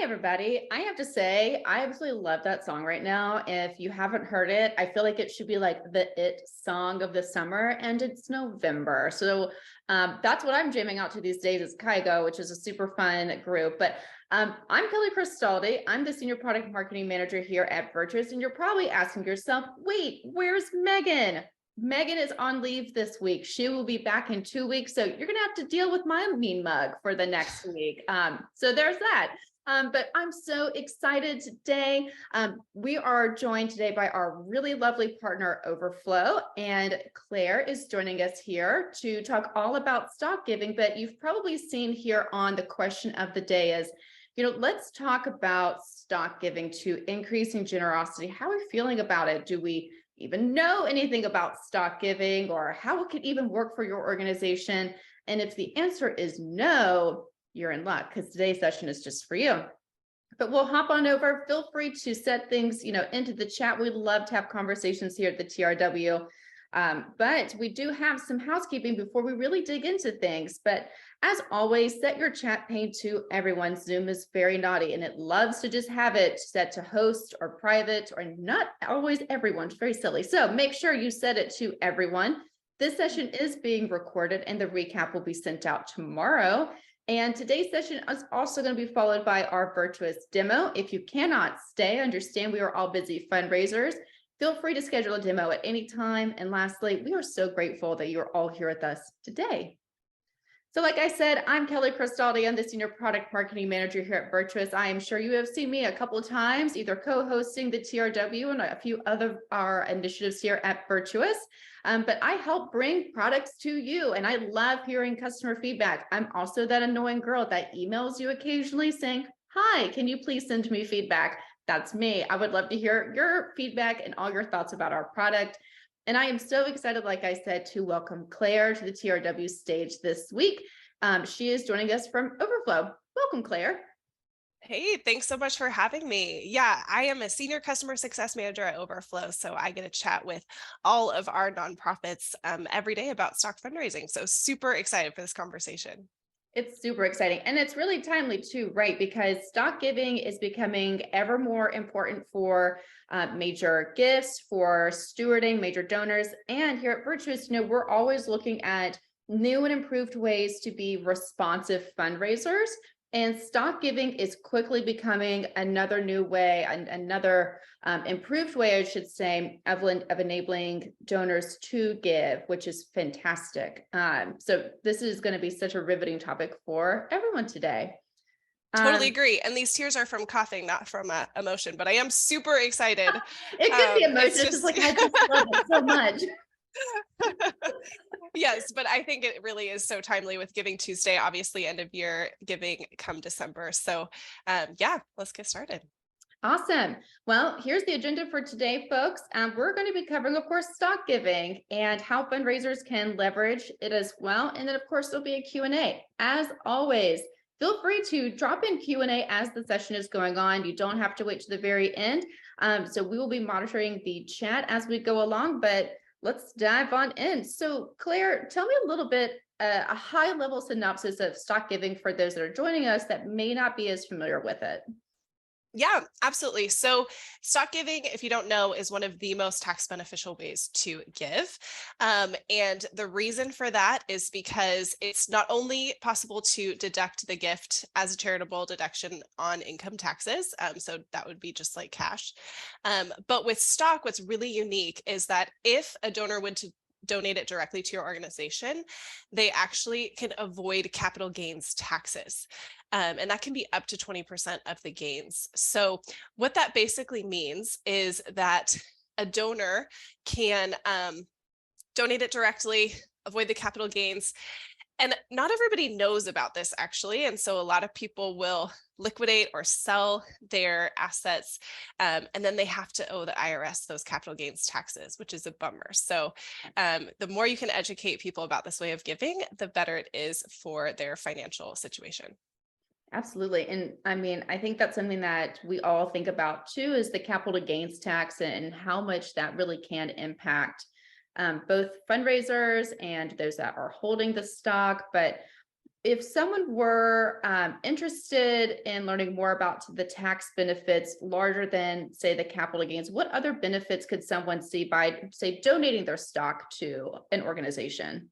everybody. I have to say, I absolutely love that song right now. If you haven't heard it, I feel like it should be like the it song of the summer, and it's November. So that's what I'm jamming out to these days is Kygo, which is a super fun group. But I'm Kelly Cristaldi. I'm the Senior Product Marketing Manager here at Virtuous, and you're probably asking yourself, wait, where's Megan? Megan is on leave this week. She will be back in 2 weeks. So you're going to have to deal with my mean mug for the next week. So there's that. But I'm so excited today. We are joined today by our really lovely partner, Overflow, and Claire is joining us here to talk all about stock giving. But you've probably seen here on the question of the day is, let's talk about stock giving to increasing generosity. How are we feeling about it? Do we even know anything about stock giving, or how it could even work for your organization? And if the answer is no, you're in luck, because today's session is just for you. But we'll hop on over. Feel free to set things, into the chat. We'd love to have conversations here at the TRW. But we do have some housekeeping before we really dig into things. But as always, set your chat pane to everyone. Zoom is very naughty, and it loves to just have it set to host or private, or not always everyone. It's very silly. So make sure you set it to everyone. This session is being recorded, and the recap will be sent out tomorrow. And today's session is also going to be followed by our Virtuous demo. If you cannot stay, understand we are all busy fundraisers. Feel free to schedule a demo at any time. And lastly, we are so grateful that you're all here with us today. So like I said, I'm Kelly Cristaldi. I'm the Senior Product Marketing Manager here at Virtuous. I am sure you have seen me a couple of times, either co-hosting the TRW and a few other our initiatives here at Virtuous. But I help bring products to you, and I love hearing customer feedback. I'm also that annoying girl that emails you occasionally saying, hi, can you please send me feedback? That's me. I would love to hear your feedback and all your thoughts about our product. And I am so excited, like I said, to welcome Claire to the TRW stage this week. She is joining us from Overflow. Welcome, Claire. Hey, thanks so much for having me. Yeah, I am a senior customer success manager at Overflow, so I get to chat with all of our nonprofits every day about stock fundraising. So super excited for this conversation. It's super exciting. And it's really timely too, right? Because stock giving is becoming ever more important for major gifts, for stewarding, major donors. And here at Virtuous, we're always looking at new and improved ways to be responsive fundraisers. And stock giving is quickly becoming another new way, another improved way, I should say, of enabling donors to give, which is fantastic. So this is going to be such a riveting topic for everyone today. Totally agree. And these tears are from coughing, not from emotion, but I am super excited. It could be emotion. It's just like, I just love it so much. Yes, but I think it really is so timely with Giving Tuesday, obviously end of year giving come December. So yeah, let's get started. Awesome. Well, here's the agenda for today, folks. We're going to be covering, of course, stock giving and how fundraisers can leverage it as well. And then, of course, there'll be a Q&A. As always, feel free to drop in Q&A as the session is going on. You don't have to wait to the very end. So we will be monitoring the chat as we go along, but let's dive on in. So Claire, tell me a little bit, a high level synopsis of stock giving for those that are joining us that may not be as familiar with it. Yeah, absolutely. So stock giving, if you don't know, is one of the most tax beneficial ways to give. And the reason for that is because it's not only possible to deduct the gift as a charitable deduction on income taxes. So that would be just like cash. But with stock, what's really unique is that if a donor would to donate it directly to your organization, they actually can avoid capital gains taxes. And that can be up to 20% of the gains. So what that basically means is that a donor can donate it directly, avoid the capital gains. And not everybody knows about this actually. And so a lot of people will liquidate or sell their assets, and then they have to owe the IRS those capital gains taxes, which is a bummer. So the more you can educate people about this way of giving, the better it is for their financial situation. Absolutely. And I mean, I think that's something that we all think about too, is the capital gains tax and how much that really can impact both fundraisers and those that are holding the stock. But if someone were interested in learning more about the tax benefits larger than, say, the capital gains, what other benefits could someone see by, say, donating their stock to an organization?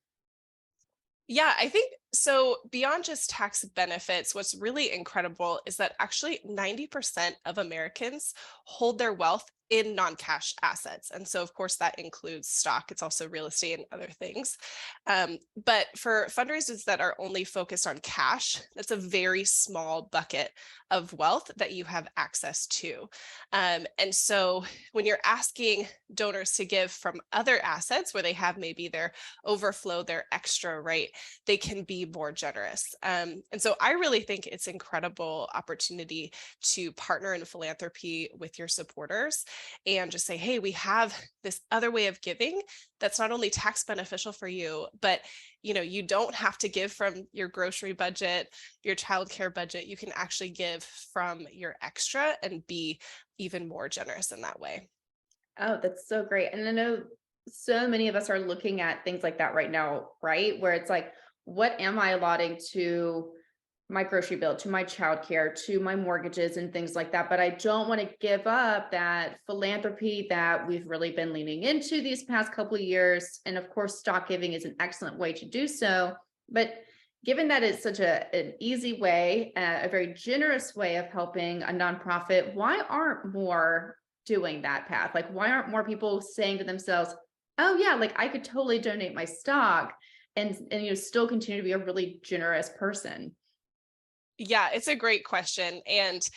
Yeah, I think so. Beyond just tax benefits, what's really incredible is that actually 90% of Americans hold their wealth in non-cash assets. And so, of course, that includes stock. It's also real estate and other things. But for fundraisers that are only focused on cash, that's a very small bucket of wealth that you have access to. And so when you're asking donors to give from other assets where they have maybe their overflow, their extra, right, they can be more generous. And so I really think it's incredible opportunity to partner in philanthropy with your supporters and just say, hey, we have this other way of giving that's not only tax beneficial for you, but you don't have to give from your grocery budget, your childcare budget. You can actually give from your extra and be even more generous in that way. Oh, that's so great. And I know so many of us are looking at things like that right now, right? Where it's like, what am I allotting to my grocery bill, to my childcare, to my mortgages and things like that? But I don't want to give up that philanthropy that we've really been leaning into these past couple of years. And of course, stock giving is an excellent way to do so. But given that it's such an easy way, a very generous way of helping a nonprofit, why aren't more doing that path? Like, why aren't more people saying to themselves, oh yeah, like I could totally donate my stock and still continue to be a really generous person? Yeah, it's a great question. And,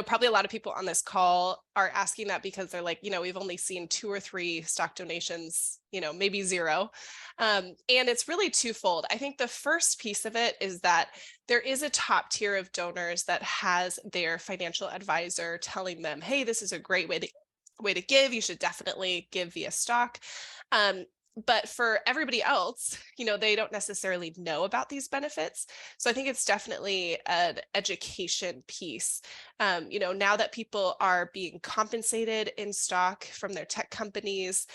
probably a lot of people on this call are asking that because they're like, we've only seen 2 or 3 stock donations, maybe zero. And it's really twofold. I think the first piece of it is that there is a top tier of donors that has their financial advisor telling them, hey, this is a great way to give. You should definitely give via stock. Um, but for everybody else, they don't necessarily know about these benefits. So I think it's definitely an education piece. Now that people are being compensated in stock from their tech companies,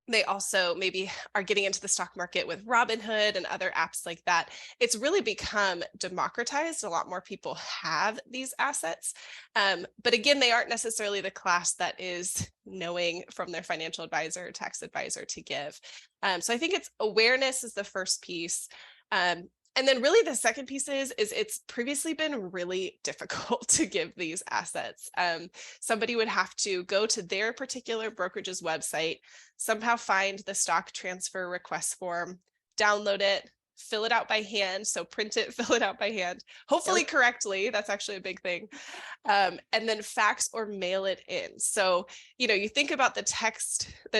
they also maybe are getting into the stock market with Robinhood and other apps like that. It's really become democratized. A lot more people have these assets. But again, they aren't necessarily the class that is knowing from their financial advisor or tax advisor to give. So I think it's awareness is the first piece. And then really the second piece is it's previously been really difficult to give these assets. Somebody would have to go to their particular brokerage's website, somehow find the stock transfer request form, download it, fill it out by hand. So print it, fill it out by hand, hopefully Yep. correctly. That's actually a big thing. And then fax or mail it in. So, you think about the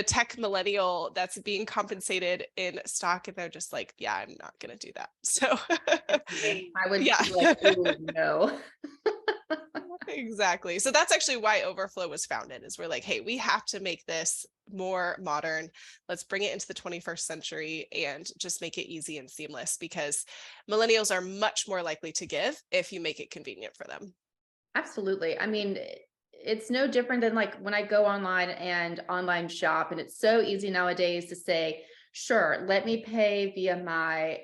tech millennial that's being compensated in stock, and they're just like, yeah, I'm not going to do that. So, I would yeah. be like, oh no. Exactly. So that's actually why Overflow was founded, is we're like, hey, we have to make this more modern. Let's bring it into the 21st century and just make it easy and seamless, because millennials are much more likely to give if you make it convenient for them. Absolutely. I mean, it's no different than like when I go online and online shop, and it's so easy nowadays to say, sure, let me pay via my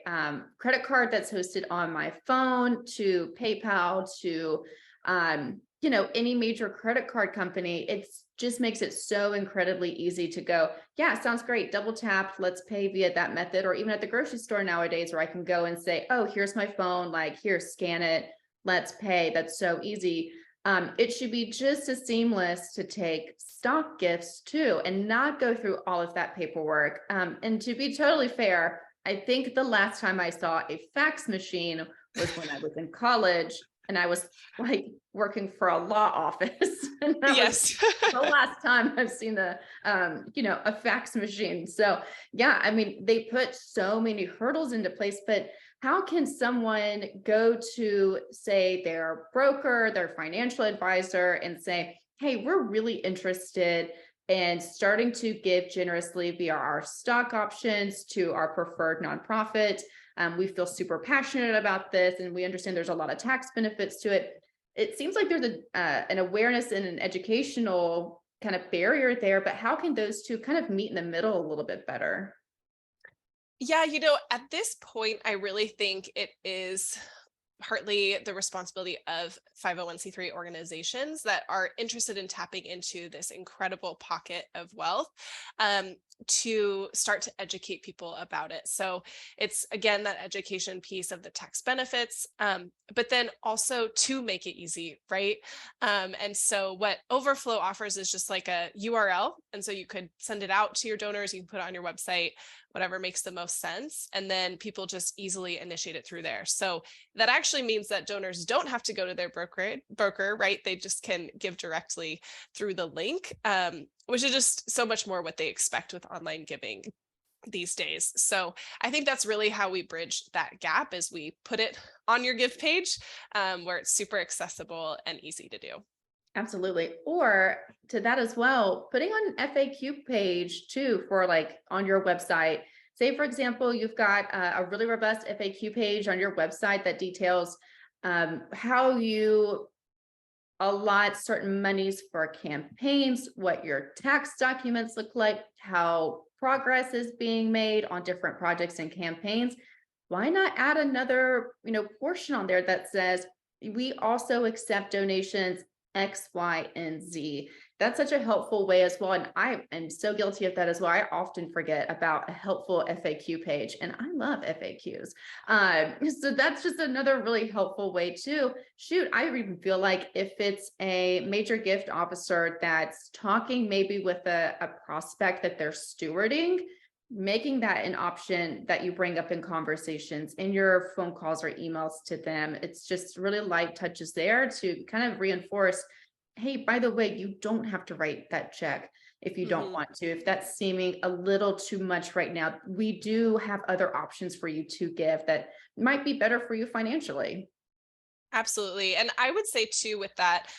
credit card that's hosted on my phone, to PayPal, to any major credit card company. It's just makes it so incredibly easy to go, yeah, sounds great. Double tap, let's pay via that method. Or even at the grocery store nowadays, where I can go and say, oh, here's my phone, like here, scan it, let's pay. That's so easy. It should be just as seamless to take stock gifts too, and not go through all of that paperwork. And to be totally fair, I think the last time I saw a fax machine was when I was in college, and I was like working for a law office. And that was Yes. the last time I've seen a fax machine. So yeah, I mean, they put so many hurdles into place, but how can someone go to, say, their broker, their financial advisor, and say, hey, we're really interested in starting to give generously via our stock options to our preferred nonprofit. We feel super passionate about this, and we understand there's a lot of tax benefits to it. It seems like there's an awareness and an educational kind of barrier there, but how can those two kind of meet in the middle a little bit better? Yeah, at this point, I really think it is partly the responsibility of 501c3 organizations that are interested in tapping into this incredible pocket of wealth, um, to start to educate people about it. So it's again that education piece of the tax benefits, but then also to make it easy, right? And so what Overflow offers is just like a URL. And so you could send it out to your donors, you can put it on your website, whatever makes the most sense. And then people just easily initiate it through there. So that actually means that donors don't have to go to their broker, right? They just can give directly through the link, which is just so much more what they expect with online giving these days. So I think that's really how we bridge that gap is we put it on your give page, where it's super accessible and easy to do. Absolutely. Or to that as well, putting on an FAQ page too for like on your website. Say, for example, you've got a really robust FAQ page on your website that details how you allot certain monies for campaigns, what your tax documents look like, how progress is being made on different projects and campaigns. Why not add another, portion on there that says we also accept donations X, Y, and Z. That's such a helpful way as well. And I am so guilty of that as well. I often forget about a helpful FAQ page, and I love FAQs. So that's just another really helpful way too. Shoot, I even feel like if it's a major gift officer that's talking maybe with a prospect that they're stewarding, making that an option that you bring up in conversations in your phone calls or emails to them. It's just really light touches there to kind of reinforce, hey, by the way, you don't have to write that check if you don't Mhm. want to. If that's seeming a little too much right now, we do have other options for you to give that might be better for you financially. Absolutely. And I would say too, with that,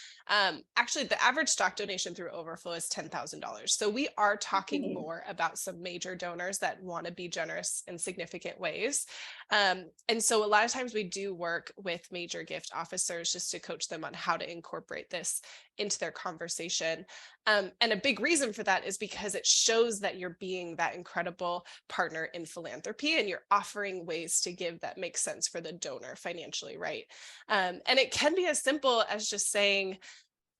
actually, the average stock donation through Overflow is $10,000. So we are talking Okay. more about some major donors that want to be generous in significant ways. And so a lot of times we do work with major gift officers just to coach them on how to incorporate this into their conversation. And a big reason for that is because it shows that you're being that incredible partner in philanthropy and you're offering ways to give that make sense for the donor financially, right? And it can be as simple as just saying,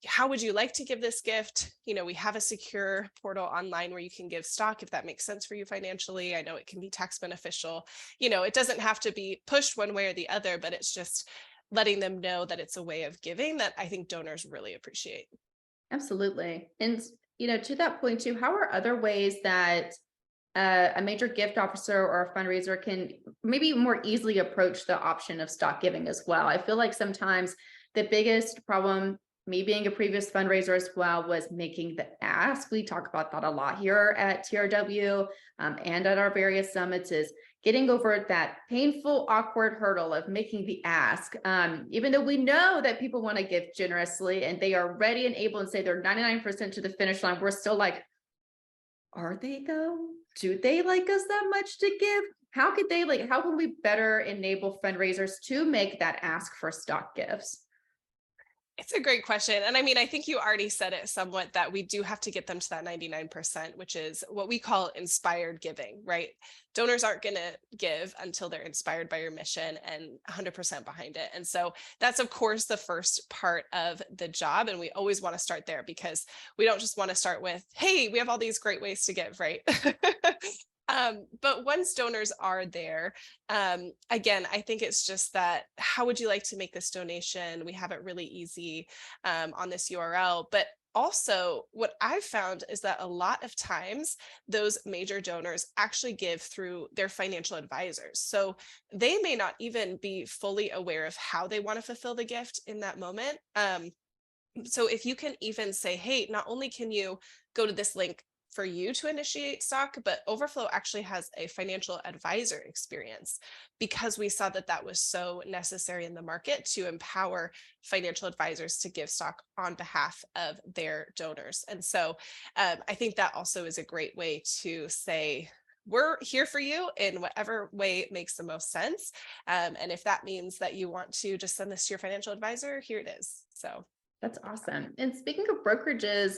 how would you like to give this gift? We have a secure portal online where you can give stock if that makes sense for you financially. I know it can be tax beneficial. It doesn't have to be pushed one way or the other, but it's just letting them know that it's a way of giving that I think donors really appreciate. Absolutely. And, to that point too, how are other ways that a major gift officer or a fundraiser can maybe more easily approach the option of stock giving as well? I feel like sometimes the biggest problem, me being a previous fundraiser as well, was making the ask. We talk about that a lot here at TRW, and at our various summits, is getting over that painful, awkward hurdle of making the ask. Even though we know that people want to give generously and they are ready and able and say they're 99% to the finish line, we're still like, are they though? Do they like us that much to give? How can we better enable fundraisers to make that ask for stock gifts? It's a great question. And I mean, I think you already said it somewhat that we do have to get them to that 99%, which is what we call inspired giving, right? Donors aren't going to give until they're inspired by your mission and 100% behind it. And so that's, of course, the first part of the job. And we always want to start there because we don't just want to start with, hey, we have all these great ways to give, right? But once donors are there, again, I think it's just that how would you like to make this donation? We have it really easy on this URL. But also, what I've found is that a lot of times those major donors actually give through their financial advisors. So they may not even be fully aware of how they want to fulfill the gift in that moment. So if you can even say, hey, not only can you go to this link for you to initiate stock, but Overflow actually has a financial advisor experience because we saw that that was so necessary in the market to empower financial advisors to give stock on behalf of their donors. And so I think that also is a great way to say, we're here for you in whatever way makes the most sense. And if that means that you want to just send this to your financial advisor, here it is. So That's awesome. And speaking of brokerages,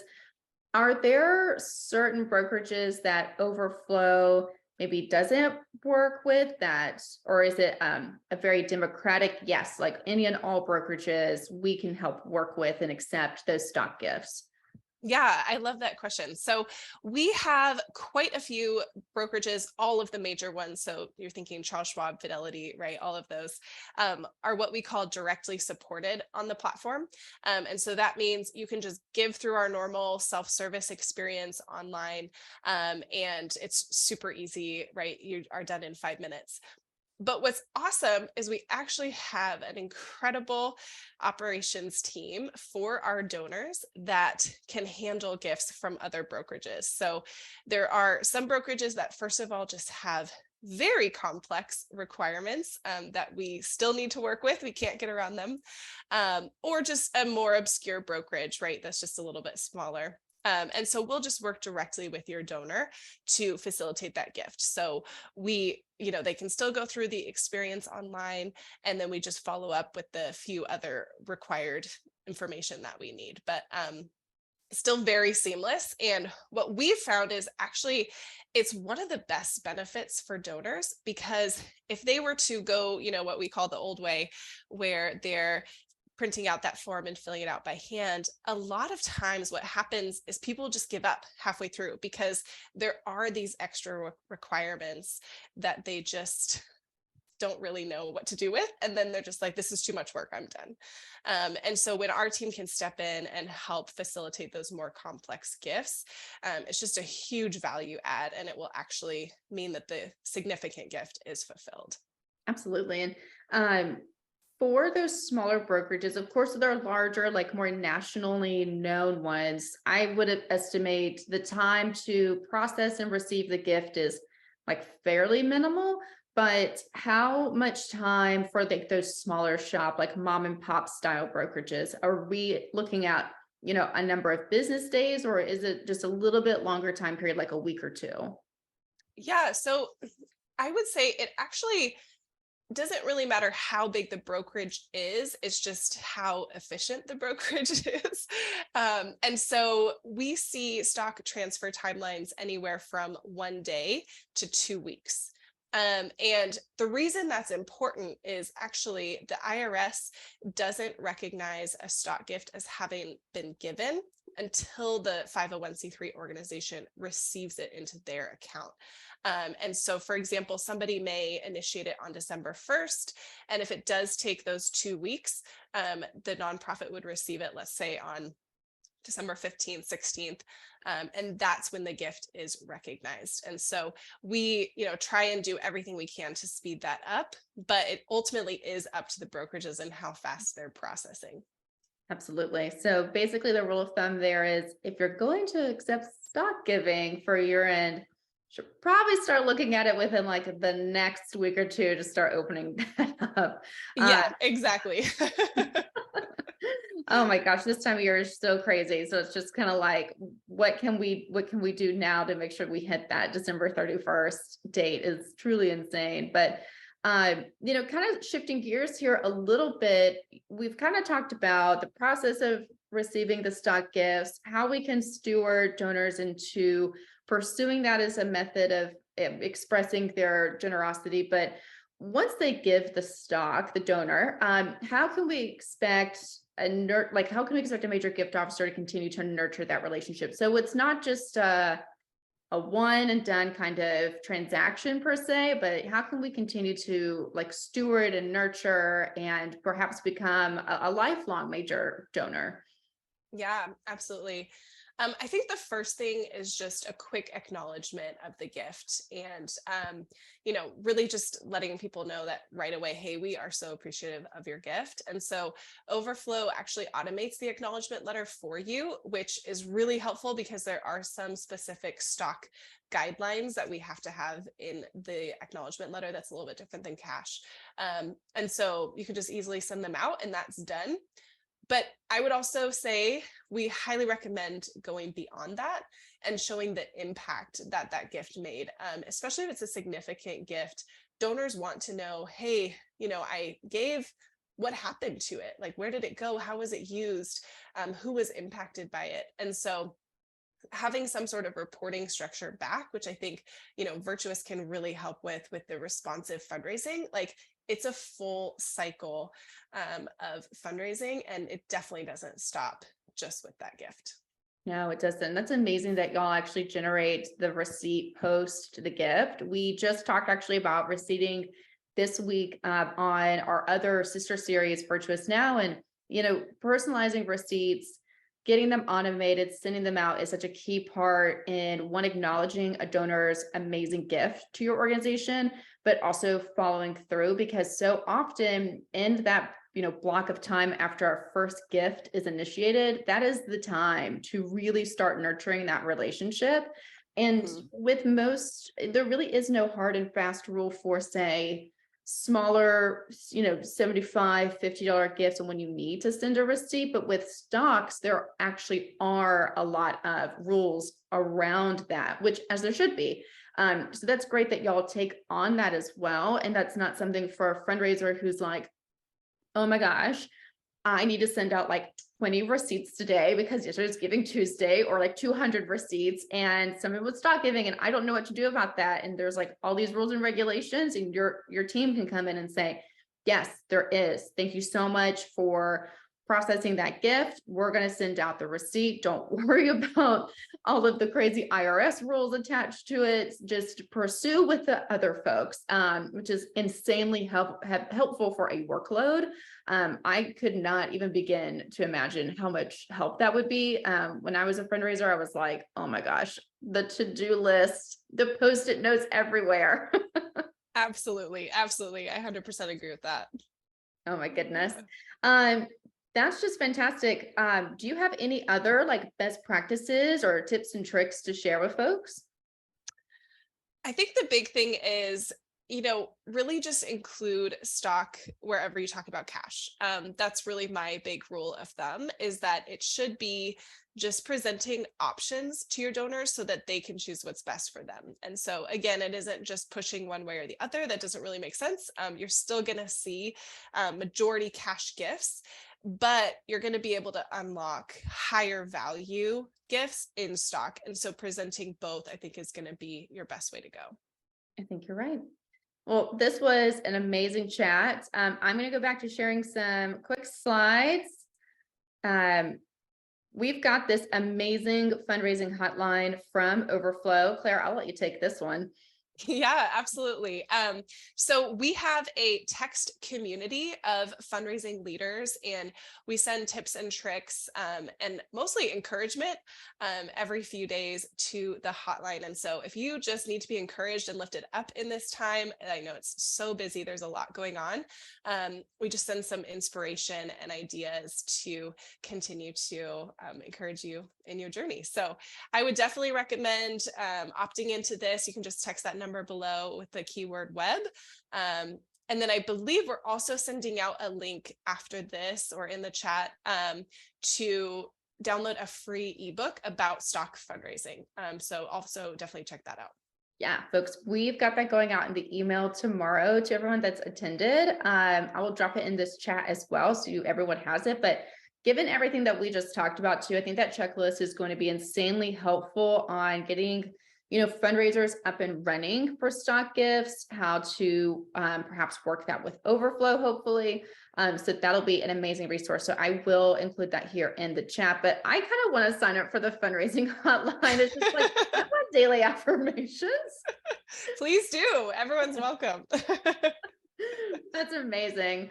are there certain brokerages that Overflow maybe doesn't work with that? Or is it a very democratic, yes, like any and all brokerages, we can help work with and accept those stock gifts? Yeah, I love that question. So we have quite a few brokerages, all of the major ones. So you're thinking Charles Schwab, Fidelity, right? All of those are what we call directly supported on the platform. And so that means you can just give through our normal self-service experience online. And it's super easy, right? You are done in 5 minutes. But what's awesome is we actually have an incredible operations team for our donors that can handle gifts from other brokerages. So there are some brokerages that, first of all, just have very complex requirements that we still need to work with. We can't get around them. Or just a more obscure brokerage, right? That's just a little bit smaller. And so we'll just work directly with your donor to facilitate that gift. So they can still go through the experience online, and then we just follow up with the few other required information that we need. But still very seamless. And what we've found is actually it's one of the best benefits for donors, because if they were to go, what we call the old way, where they're printing out that form and filling it out by hand, a lot of times what happens is people just give up halfway through because there are these extra requirements that they just don't really know what to do with. And then they're just like, this is too much work, I'm done. And so when our team can step in and help facilitate those more complex gifts, it's just a huge value add, and it will actually mean that the significant gift is fulfilled. Absolutely. And for those smaller brokerages, of course, there are larger, like more nationally known ones. I would estimate the time to process and receive the gift is like fairly minimal. But how much time for those smaller shop, like mom and pop style brokerages, are we looking at, a number of business days, or is it just a little bit longer time period, like a week or two? Yeah, so I would say it actually doesn't really matter how big the brokerage is. It's just how efficient the brokerage is. And so we see stock transfer timelines anywhere from 1 day to 2 weeks. And the reason that's important is actually the IRS doesn't recognize a stock gift as having been given until the 501(c)(3) organization receives it into their account. And so, for example, somebody may initiate it on December 1st. And if it does take those 2 weeks, the nonprofit would receive it, let's say, on December 15th, 16th. And that's when the gift is recognized. And so we, try and do everything we can to speed that up, but it ultimately is up to the brokerages and how fast they're processing. Absolutely. So basically, the rule of thumb there is if you're going to accept stock giving for year end, should probably start looking at it within like the next week or two to start opening that up. Uh, Yeah, exactly. oh my gosh, this time of year is so crazy. So it's just kind of like, what can we do now to make sure we hit that December 31st date is truly insane. But kind of shifting gears here a little bit, we've kind of talked about the process of receiving the stock gifts, how we can steward donors into pursuing that as a method of expressing their generosity. But once they give the stock, the donor, how can we expect how can we expect a major gift officer to continue to nurture that relationship? So it's not just a one and done kind of transaction per se, but how can we continue to like steward and nurture and perhaps become a lifelong major donor? Yeah, absolutely. I think the first thing is just a quick acknowledgement of the gift, and really just letting people know that right away, hey, we are so appreciative of your gift. And so Overflow actually automates the acknowledgement letter for you, which is really helpful because there are some specific stock guidelines that we have to have in the acknowledgement letter that's a little bit different than cash. And so you can just easily send them out, and that's done. But I would also say we highly recommend going beyond that and showing the impact that that gift made, especially if it's a significant gift. Donors want to know, hey, I gave, what happened to it? Like, where did it go? How was it used? Who was impacted by it? And so having some sort of reporting structure back, which I think, Virtuous can really help with the responsive fundraising. Like, it's a full cycle of fundraising, and it definitely doesn't stop just with that gift. No, it doesn't. That's amazing that y'all actually generate the receipt post the gift. We just talked actually about receipting this week on our other sister series, Virtuous Now, and personalizing receipts, getting them automated, sending them out is such a key part in one, acknowledging a donor's amazing gift to your organization, but also following through, because so often in that block of time after our first gift is initiated, that is the time to really start nurturing that relationship. And with most, there really is no hard and fast rule for, say, smaller, $75, $50 gifts and when you need to send a receipt. But with stocks, there actually are a lot of rules around that, which, as there should be. So that's great that y'all take on that as well. And that's not something for a fundraiser who's like, oh my gosh, I need to send out like 20 receipts today because yesterday's Giving Tuesday, or like 200 receipts, and someone would stop giving and I don't know what to do about that. And there's like all these rules and regulations, and your team can come in and say, yes, there is. Thank you so much for processing that gift. We're going to send out the receipt. Don't worry about all of the crazy IRS rules attached to it. Just pursue with the other folks, which is insanely helpful for a workload. I could not even begin to imagine how much help that would be. When I was a fundraiser, I was like, oh my gosh, the to-do list, the Post-it notes everywhere. Absolutely. Absolutely. I 100% agree with that. Oh my goodness. That's just fantastic. Do you have any other like best practices or tips and tricks to share with folks? I think the big thing is, really just include stock wherever you talk about cash. That's really my big rule of thumb, is that it should be just presenting options to your donors so that they can choose what's best for them. And so again, it isn't just pushing one way or the other. That doesn't really make sense. You're still going to see majority cash gifts, but you're going to be able to unlock higher value gifts in stock. And so presenting both, I think, is going to be your best way to go. I think you're right. Well, this was an amazing chat. I'm going to go back to sharing some quick slides. We've got this amazing fundraising hotline from Overflow. Claire, I'll let you take this one. Yeah, absolutely. So we have a text community of fundraising leaders, and we send tips and tricks and mostly encouragement every few days to the hotline. And so if you just need to be encouraged and lifted up in this time, and I know it's so busy, there's a lot going on, we just send some inspiration and ideas to continue to encourage you in your journey. So I would definitely recommend opting into this. You can just text that number below with the keyword web. And then I believe we're also sending out a link after this or in the chat to download a free ebook about stock fundraising. So also definitely check that out. Yeah, folks, we've got that going out in the email tomorrow to everyone that's attended. I will drop it in this chat as well, so everyone has it. But given everything that we just talked about too, I think that checklist is going to be insanely helpful on getting, fundraisers up and running for stock gifts, how to perhaps work that with Overflow, hopefully. So that'll be an amazing resource. So I will include that here in the chat, but I kind of want to sign up for the fundraising hotline. It's just like, I want daily affirmations. Please do. Everyone's welcome. That's amazing.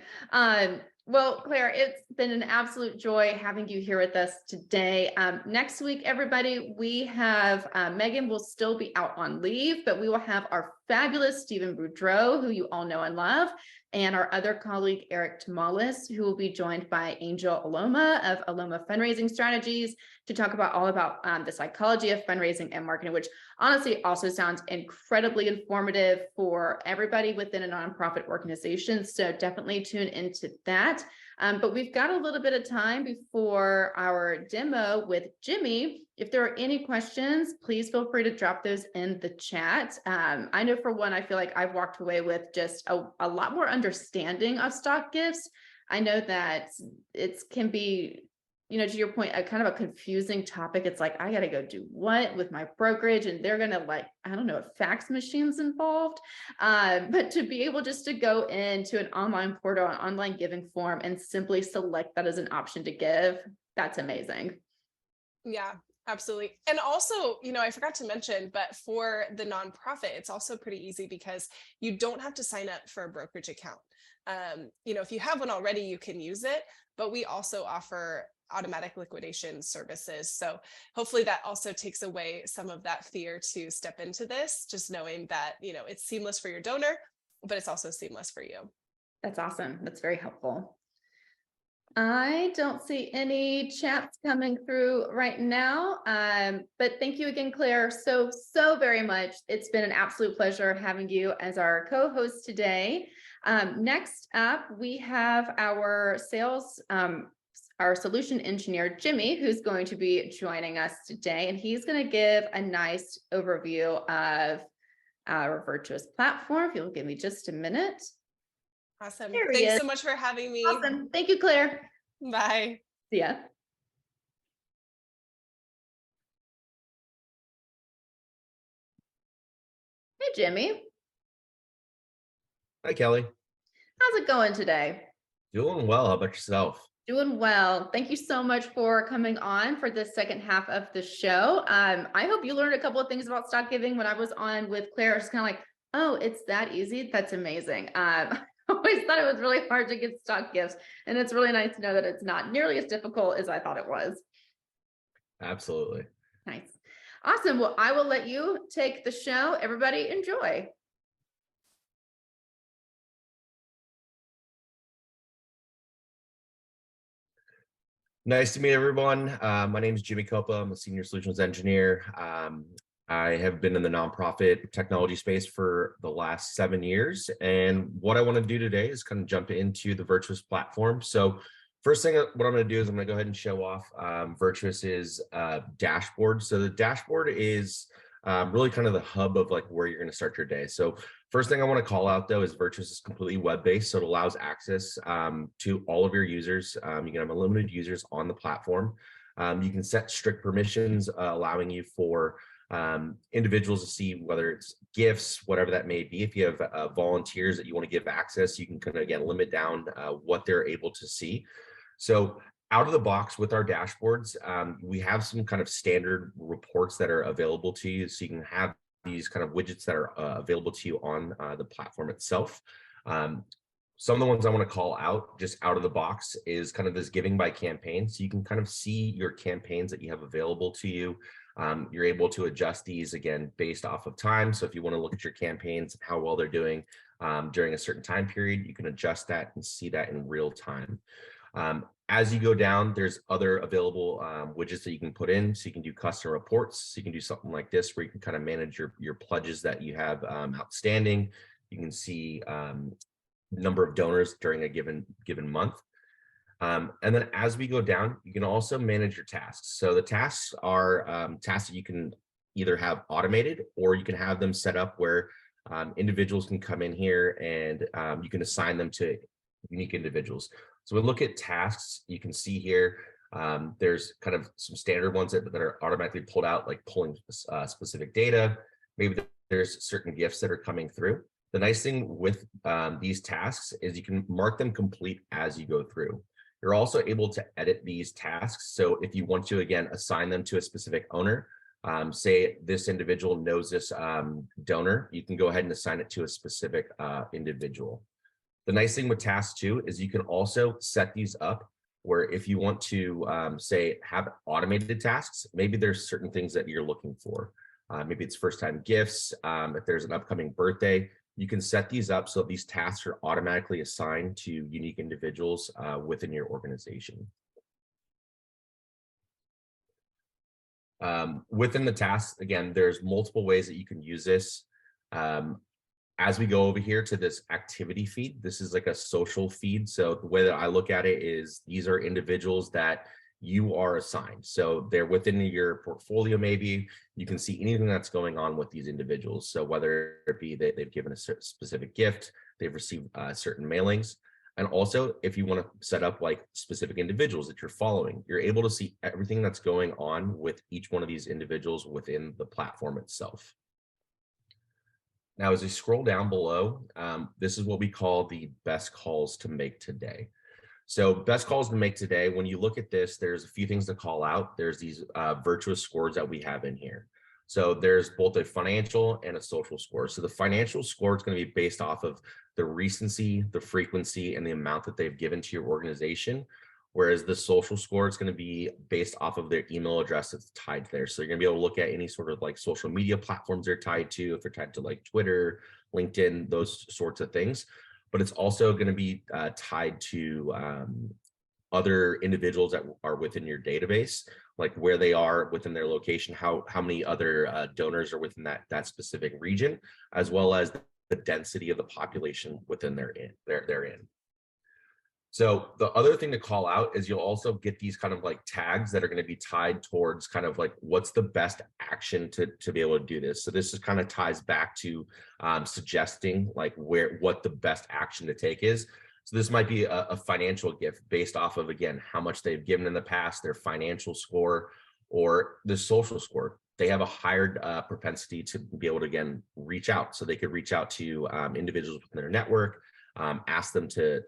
Well, Claire, it's been an absolute joy having you here with us today. Next week, everybody, we have Megan will still be out on leave, but we will have our fabulous Stephen Boudreau, who you all know and love, and our other colleague, Eric Tamales, who will be joined by Angel Aloma of Aloma Fundraising Strategies to talk about all about the psychology of fundraising and marketing, which honestly also sounds incredibly informative for everybody within a nonprofit organization. So definitely tune into that. But we've got a little bit of time before our demo with Jimmy. If there are any questions, please feel free to drop those in the chat. I know for one, I feel like I've walked away with just a lot more understanding of stock gifts. I know that it can be to your point, a kind of a confusing topic. It's like, I got to go do what with my brokerage, and they're going to like, I don't know if fax machines involved, but to be able just to go into an online portal, an online giving form, and simply select that as an option to give, that's amazing. Yeah, absolutely. And also, I forgot to mention, but for the nonprofit, it's also pretty easy because you don't have to sign up for a brokerage account. If you have one already, you can use it, but we also offer automatic liquidation services. So hopefully that also takes away some of that fear to step into this, just knowing that, it's seamless for your donor, but it's also seamless for you. That's awesome. That's very helpful. I don't see any chats coming through right now, but thank you again, Claire, so very much. It's been an absolute pleasure having you as our co-host today. Next up, we have our our solution engineer, Jimmy, who's going to be joining us today, and he's going to give a nice overview of our Virtuous platform. If you'll give me just a minute. Awesome. There he Thanks is. so much for having me. Awesome. Thank you, Claire. Bye. See ya. Hey, Jimmy. Hi, Kelly. How's it going today? Doing well. How about yourself? Doing well. Thank you so much for coming on for the second half of the show. I hope you learned a couple of things about stock giving. When I was on with Claire, I was kind of like, oh, it's that easy. That's amazing. I always thought it was really hard to give stock gifts, and it's really nice to know that it's not nearly as difficult as I thought it was. Absolutely. Nice. Awesome. Well, I will let you take the show. Everybody enjoy. Nice to meet everyone. My name is Jimmy Copa. I'm a senior solutions engineer. I have been in the nonprofit technology space for the last 7 years. And what I want to do today is kind of jump into the Virtuous platform. So first thing, what I'm going to do is I'm going to go ahead and show off Virtuous's dashboard. So the dashboard is really kind of the hub of like where you're going to start your day. So first thing I want to call out though is Virtuous is completely web-based, so it allows access to all of your users. You can have unlimited users on the platform. You can set strict permissions, allowing you for individuals to see whether it's gifts, whatever that may be. If you have volunteers that you want to give access, you can kind of again limit down what they're able to see. So out of the box with our dashboards, we have some kind of standard reports that are available to you, so you can have these kind of widgets that are available to you on the platform itself. Some of the ones I want to call out just out of the box is kind of this giving by campaign. So you can kind of see your campaigns that you have available to you. You're able to adjust these again based off of time. So if you want to look at your campaigns and how well they're doing during a certain time period, you can adjust that and see that in real time. As you go down, there's other available widgets that you can put in. So you can do custom reports. So you can do something like this where you can kind of manage your pledges that you have outstanding. You can see number of donors during a given month. And then as we go down, you can also manage your tasks. So the tasks are tasks that you can either have automated, or you can have them set up where individuals can come in here and you can assign them to unique individuals. So we look at tasks, you can see here, there's kind of some standard ones that are automatically pulled out, like pulling specific data. Maybe there's certain gifts that are coming through. The nice thing with these tasks is you can mark them complete as you go through. You're also able to edit these tasks. So if you want to, again, assign them to a specific owner, say this individual knows this donor, you can go ahead and assign it to a specific individual. The nice thing with tasks too is you can also set these up where if you want to say have automated tasks, maybe there's certain things that you're looking for. Maybe it's first time gifts. If there's an upcoming birthday, you can set these up so these tasks are automatically assigned to unique individuals within your organization. Within the tasks, again, there's multiple ways that you can use this. As we go over here to this activity feed, this is like a social feed. So the way that I look at it is these are individuals that you are assigned. So they're within your portfolio, maybe you can see anything that's going on with these individuals. So whether it be that they've given a specific gift, they've received certain mailings, And also, if you want to set up like specific individuals that you're following, you're able to see everything that's going on with each one of these individuals within the platform itself. Now, as we scroll down below, this is what we call the best calls to make today. So best calls to make today, when you look at this, there's a few things to call out. There's these virtuous scores that we have in here. So there's both a financial and a social score. So the financial score is going to be based off of the recency, the frequency, and the amount that they've given to your organization. Whereas the social score is going to be based off of their email address that's tied there. So you're going to be able to look at any sort of like social media platforms they're tied to, if they're tied to like Twitter, LinkedIn, those sorts of things. But it's also going to be tied to other individuals that are within your database, like where they are within their location, how many other donors are within that specific region, as well as the density of the population within they're in. So the other thing to call out is you'll also get these kind of like tags that are going to be tied towards kind of like what's the best action to be able to do this. So this is kind of ties back to suggesting like what the best action to take is. So this might be a financial gift based off of, again, how much they've given in the past, their financial score, or the social score. They have a higher propensity to be able to, again, reach out. So they could reach out to individuals within their network, ask them to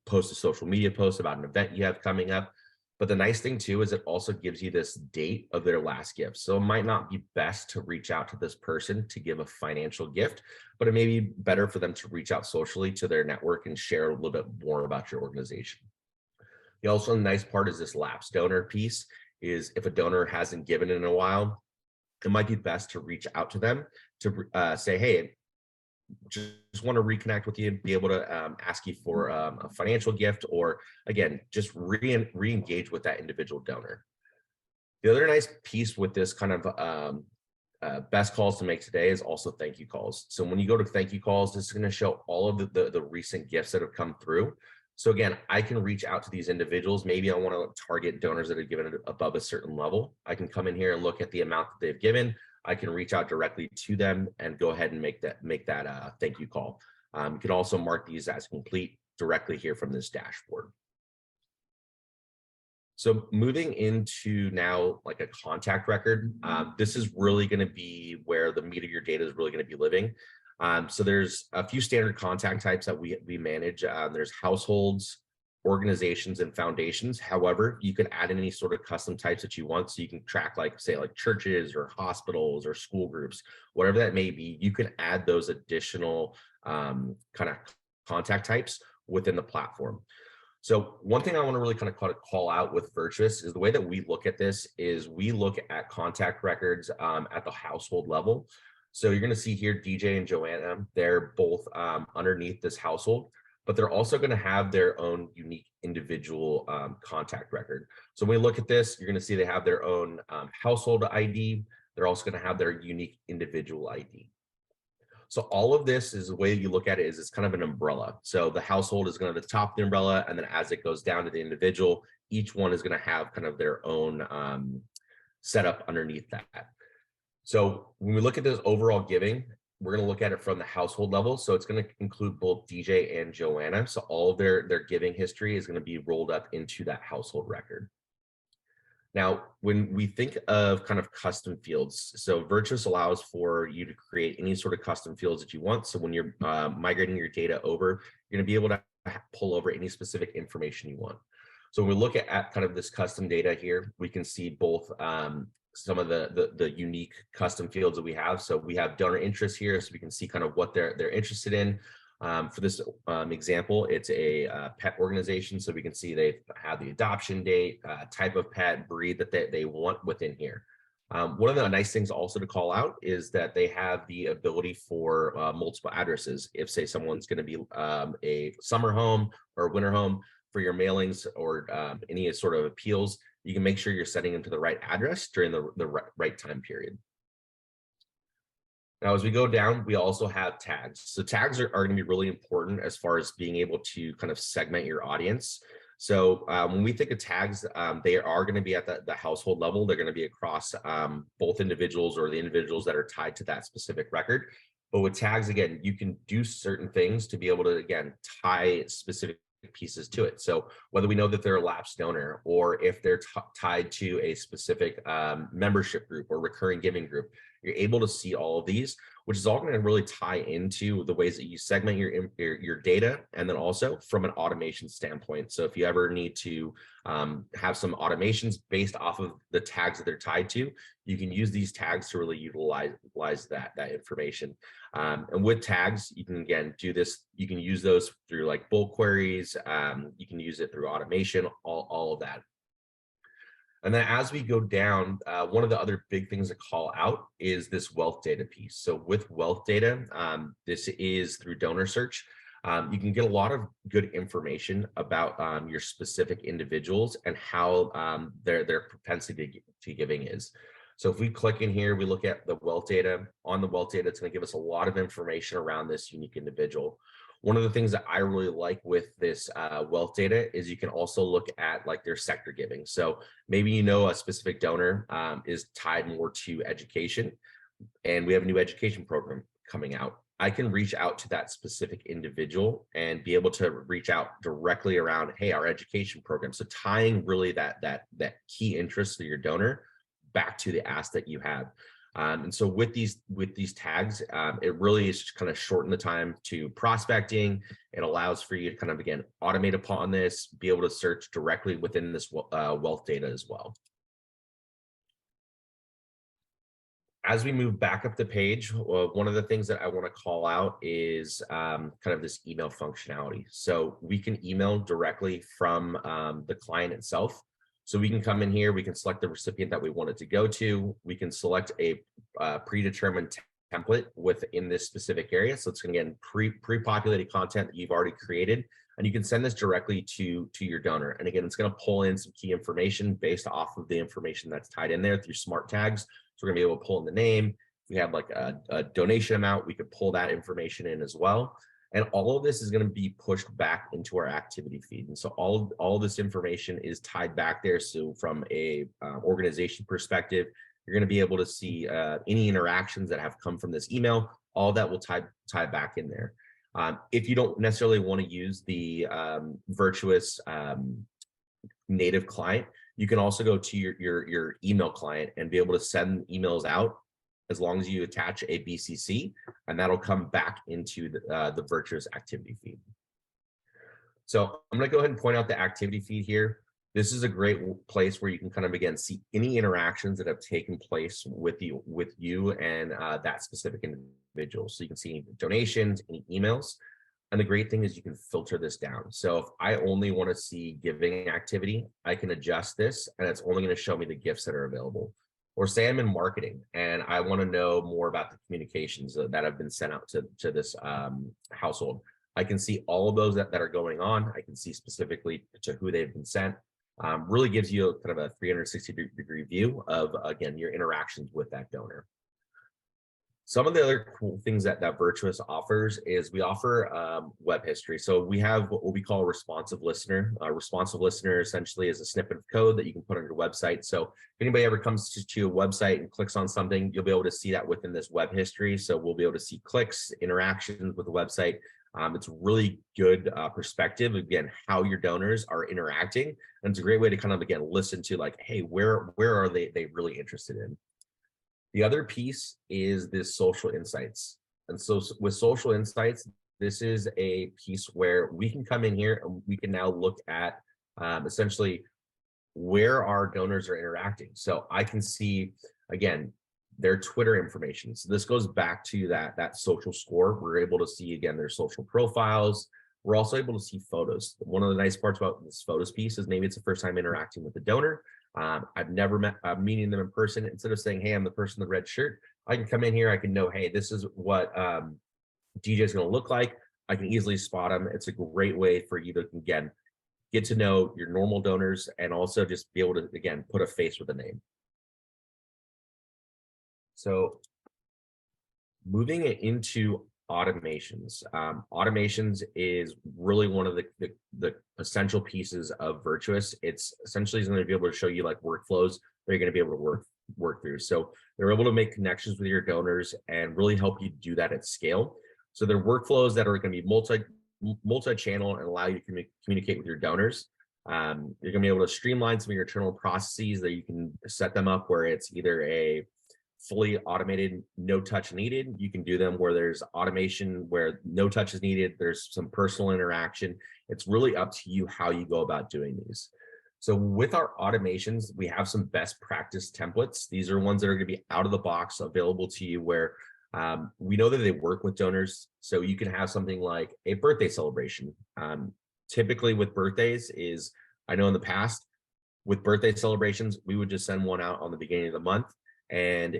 post a social media post about an event you have coming up. But the nice thing too is it also gives you this date of their last gift. So it might not be best to reach out to this person to give a financial gift, but it may be better for them to reach out socially to their network and share a little bit more about your organization. The also nice part is this lapsed donor piece is if a donor hasn't given in a while, it might be best to reach out to them to say, hey, just want to reconnect with you, be able to ask you for a financial gift, or again, just re-engage with that individual donor. The other nice piece with this kind of best calls to make today is also thank you calls. So when you go to thank you calls, this is going to show all of the recent gifts that have come through. So again, I can reach out to these individuals. Maybe I want to target donors that have given it above a certain level. I can come in here and look at the amount that they've given. I can reach out directly to them and go ahead and make that thank you call. You can also mark these as complete directly here from this dashboard. So moving into now like a contact record, this is really going to be where the meat of your data is really going to be living. So there's a few standard contact types that we manage. There's households, organizations, and foundations. However, you can add in any sort of custom types that you want. So you can track like say like churches or hospitals or school groups, whatever that may be. You can add those additional kind of contact types within the platform. So one thing I want to really kind of call out with Virtuous is the way that we look at this is we look at contact records at the household level. So you're going to see here DJ and Joanna, they're both underneath this household, but they're also going to have their own unique individual contact record. So when we look at this, you're going to see they have their own household ID. They're also going to have their unique individual ID. So all of this is the way you look at it is it's kind of an umbrella. So the household is going to the top of the umbrella, and then as it goes down to the individual, each one is going to have kind of their own setup underneath that. So when we look at this overall giving, we're going to look at it from the household level. So it's going to include both DJ and Joanna. So all of their giving history is going to be rolled up into that household record. Now, when we think of kind of custom fields, so Virtuous allows for you to create any sort of custom fields that you want. So when you're migrating your data over, you're going to be able to pull over any specific information you want. So when we look at kind of this custom data here, we can see both some of the unique custom fields that we have. So we have donor interest here, so we can see kind of what they're interested in. For this example, it's a pet organization, so we can see they have the adoption date, type of pet, breed that they want within here. One of the nice things also to call out is that they have the ability for multiple addresses. If say someone's going to be a summer home or a winter home for your mailings or any sort of appeals, you can make sure you're setting them to the right address during the right time period. Now, as we go down, we also have tags. So tags are going to be really important as far as being able to kind of segment your audience. So when we think of tags, they are going to be at the household level. They're going to be across both individuals or the individuals that are tied to that specific record. But with tags, again, you can do certain things to be able to, again, tie specific pieces to it. So whether we know that they're a lapsed donor, or if they're tied to a specific membership group or recurring giving group, you're able to see all of these, which is all going to really tie into the ways that you segment your data, and then also from an automation standpoint. So if you ever need to have some automations based off of the tags that they're tied to, you can use these tags to really utilize that information. And with tags, you can again do this. You can use those through like bulk queries. You can use it through automation, all of that. And then as we go down, one of the other big things to call out is this wealth data piece. So with wealth data, this is through donor search. You can get a lot of good information about your specific individuals and how their propensity to giving is. So if we click in here, we look at the wealth data. On the wealth data, it's going to give us a lot of information around this unique individual. One of the things that I really like with this wealth data is you can also look at like their sector giving. So maybe you know a specific donor is tied more to education, and we have a new education program coming out. I can reach out to that specific individual and be able to reach out directly around, hey, our education program. So tying really that key interest of your donor back to the ask that you have. And so with these tags, it really is just kind of shorten the time to prospecting. It allows for you to kind of, again, automate upon this, be able to search directly within this wealth data as well. As we move back up the page, one of the things that I want to call out is kind of this email functionality. So we can email directly from the client itself. So we can come in here, we can select the recipient that we want it to go to. We can select a predetermined template within this specific area. So it's going to get pre-populated content that you've already created, and you can send this directly to your donor. And again, it's going to pull in some key information based off of the information that's tied in there through smart tags. So we're going to be able to pull in the name. If we have like a donation amount, we could pull that information in as well. And all of this is going to be pushed back into our activity feed. And so all this information is tied back there. So from a organization perspective, you're going to be able to see any interactions that have come from this email. All that will tie back in there. If you don't necessarily want to use the Virtuous native client, you can also go to your email client and be able to send emails out, as long as you attach a BCC, and that'll come back into the Virtuous activity feed. So I'm going to go ahead and point out the activity feed here. This is a great place where you can kind of, again, see any interactions that have taken place with you and that specific individual. So you can see donations, any emails. And the great thing is you can filter this down. So if I only want to see giving activity, I can adjust this, and it's only going to show me the gifts that are available. Or say I'm in marketing and I want to know more about the communications that have been sent out to this household. I can see all of those that are going on. I can see specifically to who they've been sent. Really gives you kind of a 360-degree view of, again, your interactions with that donor. Some of the other cool things that Virtuous offers is we offer web history. So we have what we call a responsive listener. A responsive listener essentially is a snippet of code that you can put on your website. So if anybody ever comes to a website and clicks on something, you'll be able to see that within this web history. So we'll be able to see clicks, interactions with the website. It's really good perspective, again, how your donors are interacting. And it's a great way to kind of, again, listen to like, hey, where are they really interested in? The other piece is this social insights. And so with social insights, this is a piece where we can come in here and we can now look at essentially where our donors are interacting. So I can see, again, their Twitter information. So this goes back to that social score. We're able to see, again, their social profiles. We're also able to see photos. One of the nice parts about this photos piece is maybe it's the first time interacting with the donor. I've never met meeting them in person. Instead of saying, hey, I'm the person in the red shirt, I can come in here. I can know, hey, this is what DJ is going to look like. I can easily spot them. It's a great way for you to, again, get to know your normal donors and also just be able to, again, put a face with a name. So moving it into automations. Automations is really one of the essential pieces of Virtuous. It's essentially going to be able to show you like workflows that you're going to be able to work through. So they're able to make connections with your donors and really help you do that at scale. So they're workflows that are going to be multi-channel and allow you to communicate with your donors. You're going to be able to streamline some of your internal processes that you can set them up where it's either a fully automated, no touch needed. You can do them where there's automation where no touch is needed. There's some personal interaction. It's really up to you how you go about doing these. So with our automations, we have some best practice templates. These are ones that are going to be out of the box available to you where we know that they work with donors. So you can have something like a birthday celebration. Typically with birthdays is, I know in the past with birthday celebrations, we would just send one out on the beginning of the month and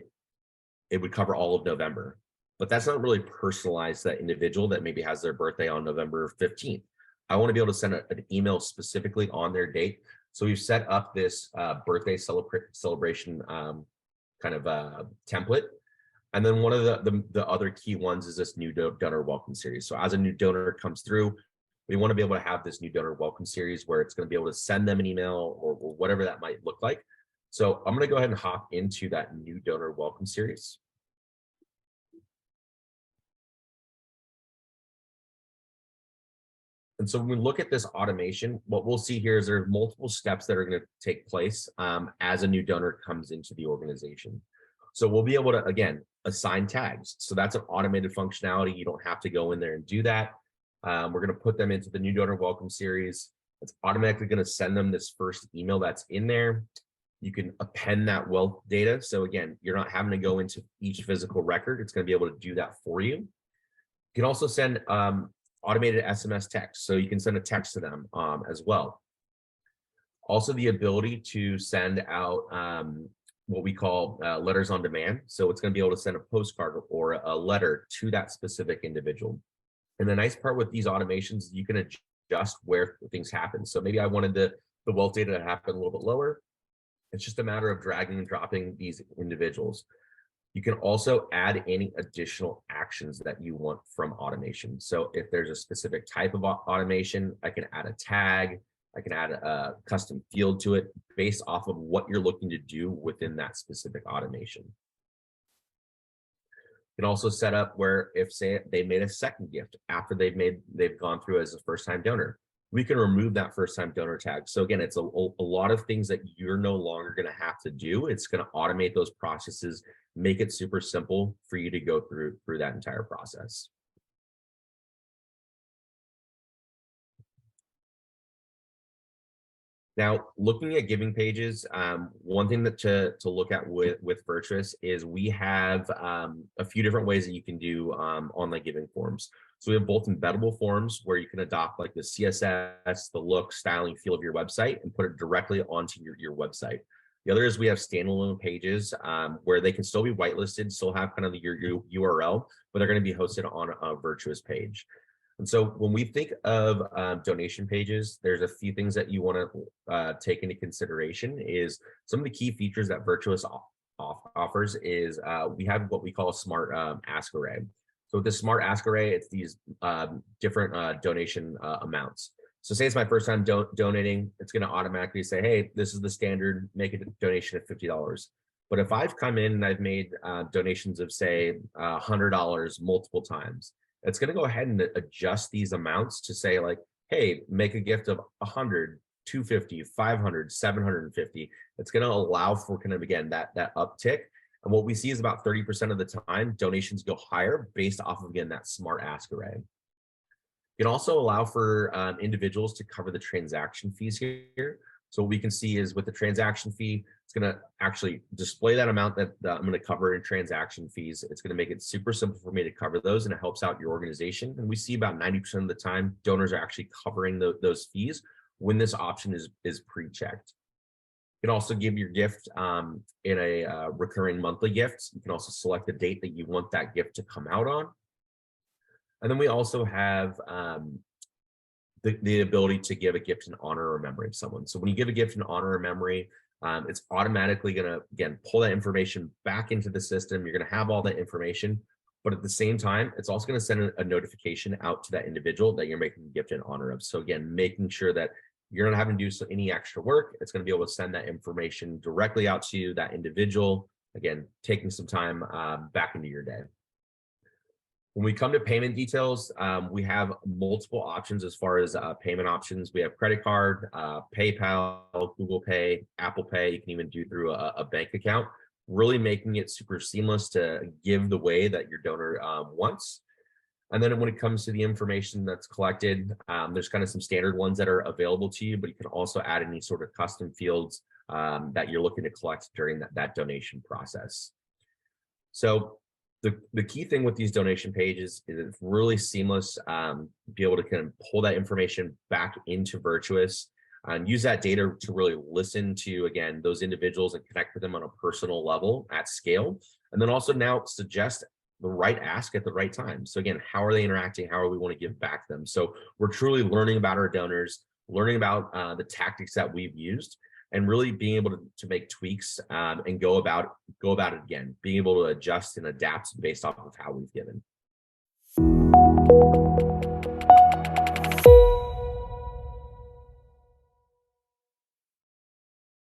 it would cover all of November. But that's not really personalized to that individual that maybe has their birthday on November 15th. I want to be able to send an email specifically on their date. So we've set up this birthday celebration kind of template. And then one of the other key ones is this new donor welcome series. So as a new donor comes through, we want to be able to have this new donor welcome series where it's going to be able to send them an email or whatever that might look like. So I'm going to go ahead and hop into that new donor welcome series. And so when we look at this automation, what we'll see here is there are multiple steps that are going to take place as a new donor comes into the organization. So we'll be able to, again, assign tags. So that's an automated functionality. You don't have to go in there and do that. We're going to put them into the new donor welcome series. It's automatically going to send them this first email that's in there. You can append that wealth data. So again, you're not having to go into each physical record. It's going to be able to do that for you. You can also send automated SMS text. So you can send a text to them as well. Also the ability to send out what we call letters on demand. So it's going to be able to send a postcard or a letter to that specific individual. And the nice part with these automations, you can adjust where things happen. So maybe I wanted the wealth data to happen a little bit lower. It's just a matter of dragging and dropping these individuals. You can also add any additional actions that you want from automation. So if there's a specific type of automation, I can add a tag, I can add a custom field to it based off of what you're looking to do within that specific automation. You can also set up where if, say, they made a second gift after they've gone through as a first-time donor, we can remove that first-time donor tag. So again, it's a lot of things that you're no longer going to have to do. It's going to automate those processes, make it super simple for you to go through that entire process. Now, looking at giving pages, one thing that to look at with Virtuous is we have a few different ways that you can do online giving forms. So we have both embeddable forms where you can adopt like the CSS, the look, styling, feel of your website and put it directly onto your website. The other is we have standalone pages where they can still be whitelisted, still have kind of your URL, but they're going to be hosted on a Virtuous page. And so when we think of donation pages, there's a few things that you want to take into consideration is some of the key features that Virtuous offers is we have what we call a smart ask array. So with the smart ask array, it's these different donation amounts. So say it's my first time donating, it's going to automatically say, hey, this is the standard, make a donation of $50. But if I've come in and I've made donations of say $100 multiple times, it's going to go ahead and adjust these amounts to say like, hey, make a gift of 100, 250, 500, 750. It's going to allow for kind of, again, that uptick. And what we see is about 30% of the time, donations go higher based off of, again, that smart ask array. You can also allow for individuals to cover the transaction fees here. So what we can see is with the transaction fee, it's going to actually display that amount that I'm going to cover in transaction fees. It's going to make it super simple for me to cover those, and it helps out your organization. And we see about 90% of the time, donors are actually covering those fees when this option is pre-checked. You can also give your gift in a recurring monthly gift. You can also select the date that you want that gift to come out on. And then we also have the ability to give a gift in honor or memory of someone. So when you give a gift in honor or memory, it's automatically going to, again, pull that information back into the system. You're going to have all that information, but at the same time, it's also going to send a notification out to that individual that you're making a gift in honor of. So again, making sure that you're not having to do any extra work. It's going to be able to send that information directly out to that individual. Again, taking some time back into your day. When we come to payment details, we have multiple options as far as payment options. We have credit card, PayPal, Google Pay, Apple Pay. You can even do through a bank account, really making it super seamless to give the way that your donor wants. And then when it comes to the information that's collected, there's kind of some standard ones that are available to you, but you can also add any sort of custom fields that you're looking to collect during that donation process. So the key thing with these donation pages is it's really seamless, be able to kind of pull that information back into Virtuous and use that data to really listen to, again, those individuals and connect with them on a personal level at scale. And then also now suggest the right ask at the right time. So again, how are they interacting? How are we want to give back to them? So we're truly learning about our donors, learning about the tactics that we've used, and really being able to make tweaks and go about it again, being able to adjust and adapt based off of how we've given.